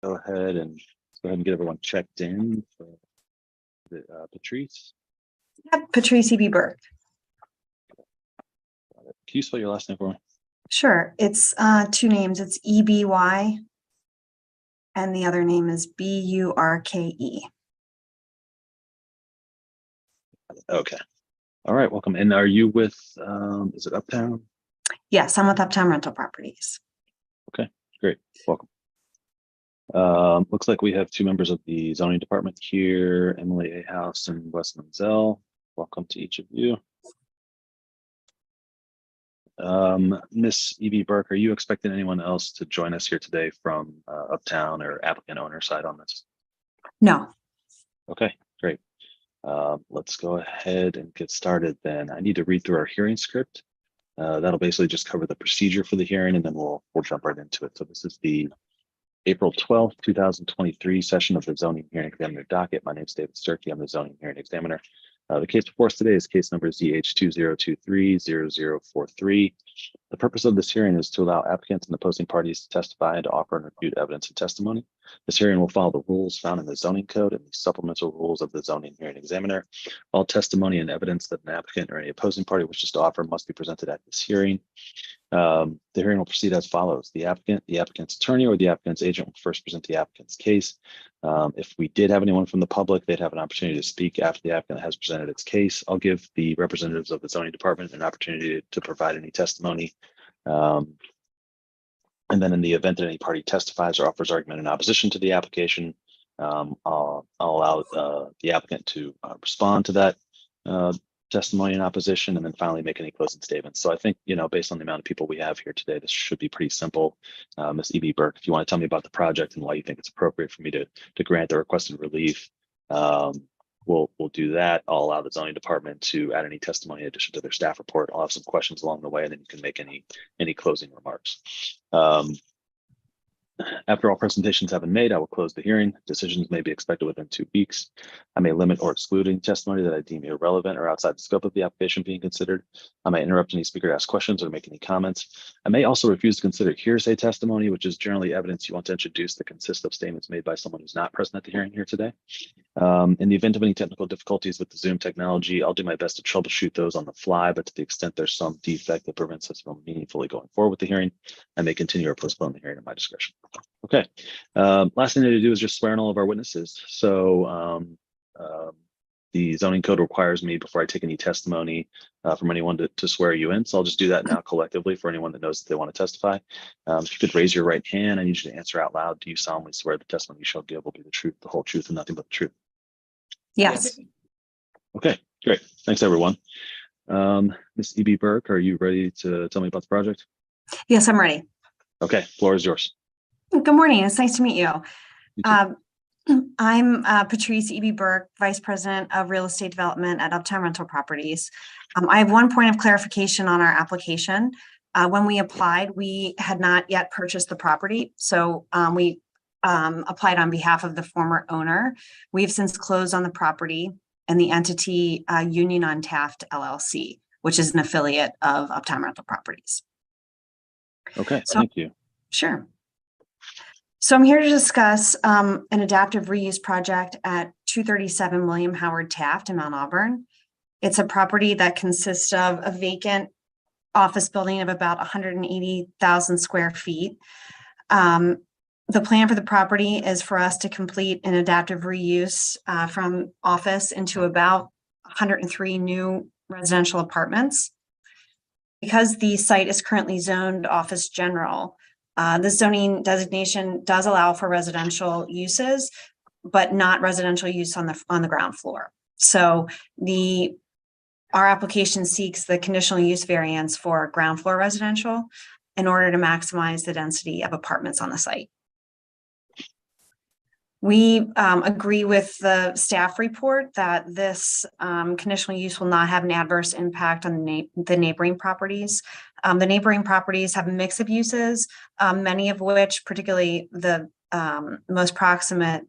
Go ahead and get everyone checked in for Patrice. Yep, Patrice E.B. Burke. Can you spell your last name for me? Sure. It's two names. It's E-B-Y, and the other name is B-U-R-K-E. Okay. All right. Welcome. And are you with, is it Uptown? Yes, I'm with Uptown Rental Properties. Okay, great. Welcome. Looks like we have two members of the zoning department here, Emily A. House and Wes Menzel. Welcome to each of you. Miss E.B. Burke, are you expecting anyone else to join us here today from Uptown or applicant owner side on this? No. Okay, great. Let's go ahead and get started then. I need to read through our hearing script. That'll basically just cover the procedure for the hearing, and then we'll jump right into it. So this is the April 12th, 2023 session of the zoning hearing examiner docket. My name is David Sturkey. I'm the zoning hearing examiner. The case before us today is case number ZH20230043. The purpose of this hearing is to allow applicants and opposing parties to testify and to offer and refute evidence and testimony. This hearing will follow the rules found in the zoning code and the supplemental rules of the zoning hearing examiner. All testimony and evidence that an applicant or any opposing party wishes to offer must be presented at this hearing. The hearing will proceed as follows. The applicant, the applicant's attorney, or the applicant's agent will first present the applicant's case. If we did have anyone from the public, they'd have an opportunity to speak after the applicant has presented its case. I'll give the representatives of the zoning department an opportunity to provide any testimony. And then in the event that any party testifies or offers argument in opposition to the application, I'll allow the applicant to respond to that testimony in opposition, and then finally make any closing statements. So I think, based on the amount of people we have here today, this should be pretty simple. Ms. E.B. Burke, if you want to tell me about the project and why you think it's appropriate for me to grant the requested relief, we'll do that. I'll allow the zoning department to add any testimony in addition to their staff report. I'll have some questions along the way, and then you can make any closing remarks. After all presentations have been made, I will close the hearing. Decisions may be expected within 2 weeks. I may limit or exclude any testimony that I deem irrelevant or outside the scope of the application being considered. I may interrupt any speaker to ask questions or make any comments. I may also refuse to consider hearsay testimony, which is generally evidence you want to introduce that consists of statements made by someone who's not present at the hearing here today. In the event of any technical difficulties with the Zoom technology, I'll do my best to troubleshoot those on the fly, but to the extent there's some defect that prevents us from meaningfully going forward with the hearing, I may continue or postpone the hearing at my discretion. Okay, last thing to do is just swear in all of our witnesses. So the zoning code requires me, before I take any testimony from anyone, to swear you in. So I'll just do that now collectively for anyone that knows that they want to testify. If you could raise your right hand, I need you to answer out loud. Do you solemnly swear the testimony you shall give will be the truth, the whole truth, and nothing but the truth? Yes. Okay, great. Thanks, everyone. Ms. E.B. Burke, are you ready to tell me about the project? Yes, I'm ready. Okay, floor is yours. Good morning. It's nice to meet you. You too. I'm Patrice E.B. Burke, Vice President of Real Estate Development at Uptown Rental Properties. I have one point of clarification on our application. When we applied, we had not yet purchased the property, so we applied on behalf of the former owner. We've since closed on the property and the entity Union on Taft, LLC, which is an affiliate of Uptown Rental Properties. Okay, So, thank you. Sure. So I'm here to discuss an adaptive reuse project at 237 William Howard Taft in Mount Auburn. It's a property that consists of a vacant office building of about 180,000 square feet. The plan for the property is for us to complete an adaptive reuse from office into about 103 new residential apartments. Because the site is currently zoned office general, the zoning designation does allow for residential uses, but not residential use on the ground floor. So our application seeks the conditional use variance for ground floor residential in order to maximize the density of apartments on the site. We agree with the staff report that this conditional use will not have an adverse impact on the neighboring properties. The neighboring properties have a mix of uses, many of which, particularly the most proximate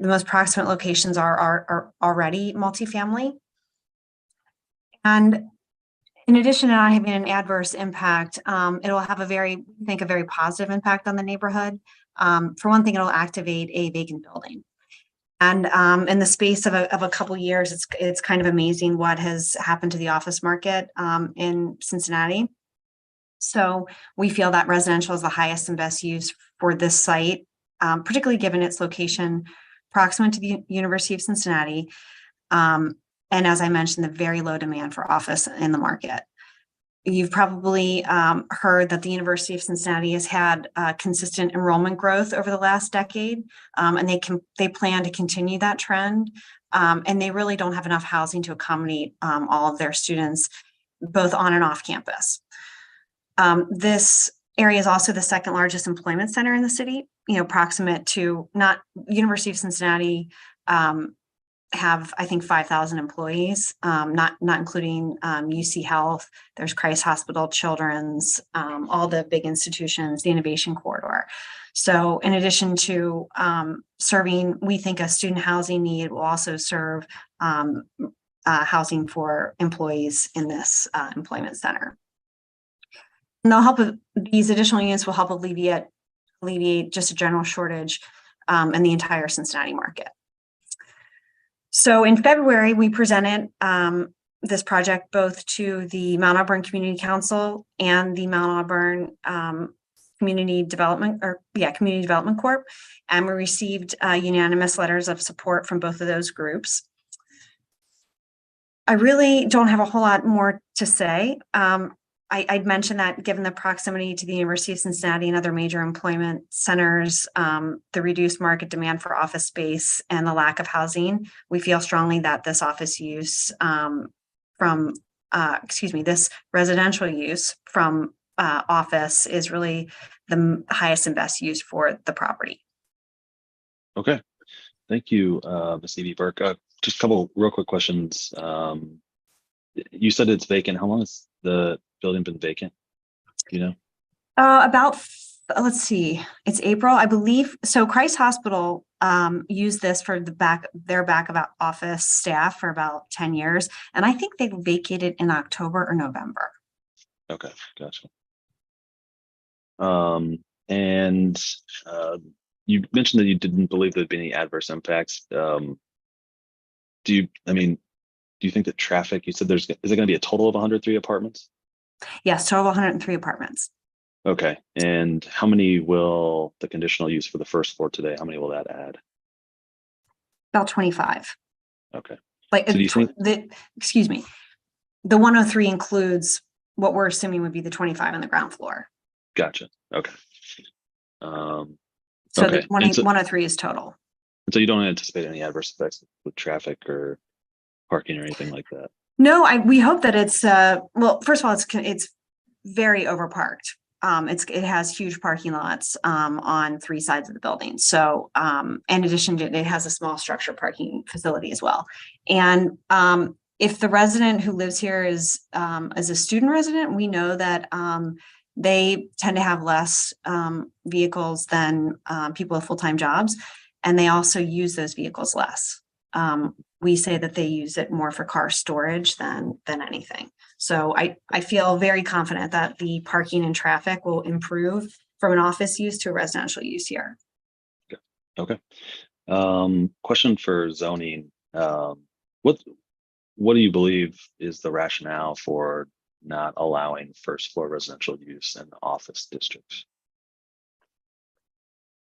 locations are already multifamily. And in addition to not having an adverse impact, it'll have a very positive impact on the neighborhood. For one thing, it'll activate a vacant building. And in the space of a couple years, it's kind of amazing what has happened to the office market in Cincinnati. So we feel that residential is the highest and best use for this site, particularly given its location proximate to the University of Cincinnati. And as I mentioned, the very low demand for office in the market. You've probably heard that the University of Cincinnati has had consistent enrollment growth over the last decade, and they plan to continue that trend. And they really don't have enough housing to accommodate all of their students, both on and off campus. This area is also the second largest employment center in the city, proximate to not University of Cincinnati, have, I think, 5,000 employees, not including UC Health. There's Christ Hospital, Children's, all the big institutions, the Innovation Corridor. So in addition to serving, we think, a student housing need, will also serve housing for employees in this employment center. And these additional units will help alleviate just a general shortage in the entire Cincinnati market. So in February, we presented this project both to the Mount Auburn Community Council and the Mount Auburn Community Development Corp. And we received unanimous letters of support from both of those groups. I really don't have a whole lot more to say. I'd mentioned that given the proximity to the University of Cincinnati and other major employment centers, the reduced market demand for office space and the lack of housing, we feel strongly that this office use this residential use from office is really the highest and best use for the property. Okay, thank you, Ms. Evie Burke. Just a couple real quick questions. You said it's vacant. How long has the building been vacant? Let's see, it's April, I believe. So Christ Hospital used this for their back of office staff for about 10 years. And I think they vacated in October or November. Okay, gotcha. And you mentioned that you didn't believe there'd be any adverse impacts. Do you think that traffic, you said is it going to be a total of 103 apartments? Yes, total 103 apartments. Okay. And how many will the conditional use for the first floor today, how many will that add? About 25. Okay. Like, so do you think excuse me, the 103 includes what we're assuming would be the 25 on the ground floor. Gotcha. Okay. So okay. The 103 is total. So you don't anticipate any adverse effects with traffic or parking or anything like that? No, we hope that it's well, first of all, it's very overparked. It has huge parking lots on 3 sides of the building. So in addition to it has a small structure parking facility as well. And if the resident who lives here is as a student resident, we know that they tend to have less vehicles than people with full-time jobs, and they also use those vehicles less. We say that they use it more for car storage than anything. So I feel very confident that the parking and traffic will improve from an office use to a residential use here. Okay. Question for zoning. What do you believe is the rationale for not allowing first floor residential use in office districts?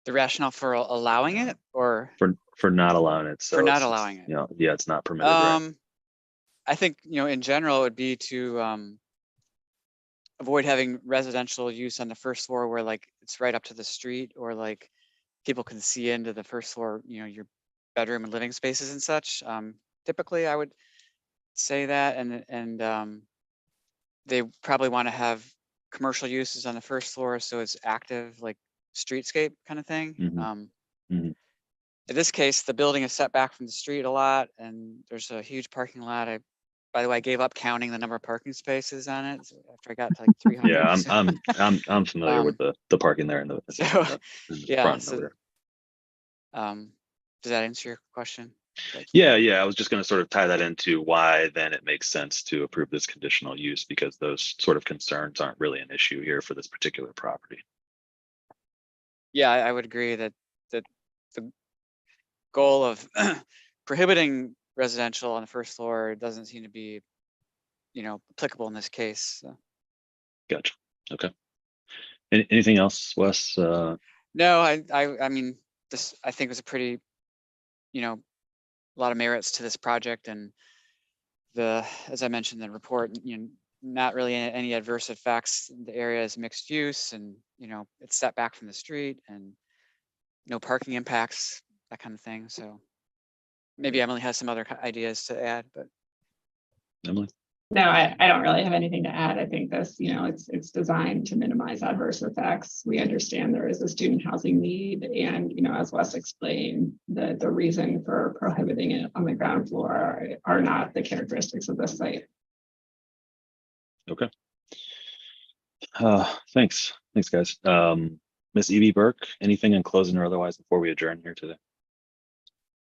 The rationale for allowing it, or for not allowing it? So for not allowing it. Yeah, it's not permitted. Right? I think in general it would be to avoid having residential use on the first floor where like it's right up to the street, or like people can see into the first floor, your bedroom and living spaces and such. Typically, I would say that, and they probably want to have commercial uses on the first floor, so it's active, like streetscape kind of thing. In this case, the building is set back from the street a lot, and there's a huge parking lot. By the way, I gave up counting the number of parking spaces on it after I got to like 300. Yeah, I'm familiar with the parking there in the yeah. front over there. Does that answer your question? Yeah. I was just going to sort of tie that into why then it makes sense to approve this conditional use, because those sort of concerns aren't really an issue here for this particular property. Yeah, I would agree that the goal of prohibiting residential on the first floor doesn't seem to be, applicable in this case. So. Gotcha. Okay. Anything else, Wes? No, I mean, this, I think, was a pretty, a lot of merits to this project, and as I mentioned in the report, not really any adverse effects. The area is mixed use, and it's set back from the street, and no parking impacts, that kind of thing. So maybe Emily has some other ideas to add, but Emily? No, I don't really have anything to add. I think this, it's designed to minimize adverse effects. We understand there is a student housing need, and as Wes explained, the reason for prohibiting it on the ground floor are not the characteristics of this site. Okay. Thanks, guys. Miss Evie Burke, anything in closing or otherwise before we adjourn here today?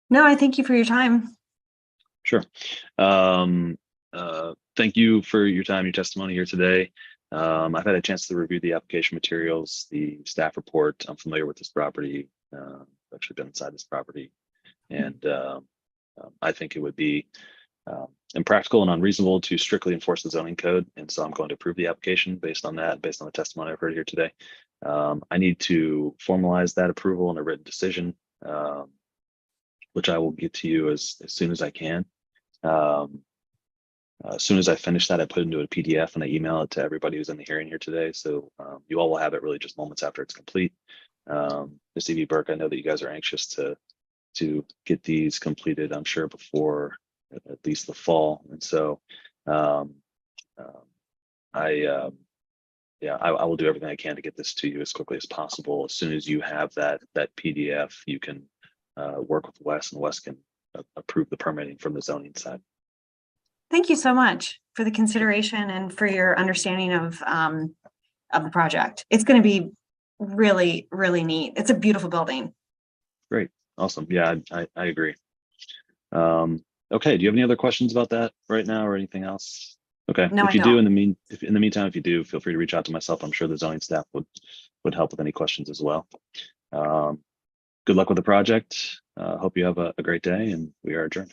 No, I thank you for your time. Sure. Thank you for your time, your testimony here today. I've had a chance to review the application materials, the staff report. I'm familiar with this property. I've actually been inside this property, and I think it would be impractical and unreasonable to strictly enforce the zoning code. And so I'm going to approve the application based on that, based on the testimony I've heard here today. I need to formalize that approval in a written decision, which I will get to you as soon as I can. As soon as I finish that, I put it into a PDF and I email it to everybody who's in the hearing here today. So you all will have it really just moments after it's complete. Ms. Evie Burke, I know that you guys are anxious to get these completed, I'm sure, before at least the fall. And so I will do everything I can to get this to you as quickly as possible. As soon as you have that PDF, you can work with Wes, and Wes can approve the permitting from the zoning side. Thank you so much for the consideration and for your understanding of the project. It's going to be really, really neat. It's a beautiful building. Great. Awesome. Yeah, I agree. Okay. Do you have any other questions about that right now or anything else? Okay. No, if you I do, don't. in the meantime, if you do, feel free to reach out to myself. I'm sure the zoning staff would help with any questions as well. Good luck with the project. Hope you have a great day, and we are adjourned.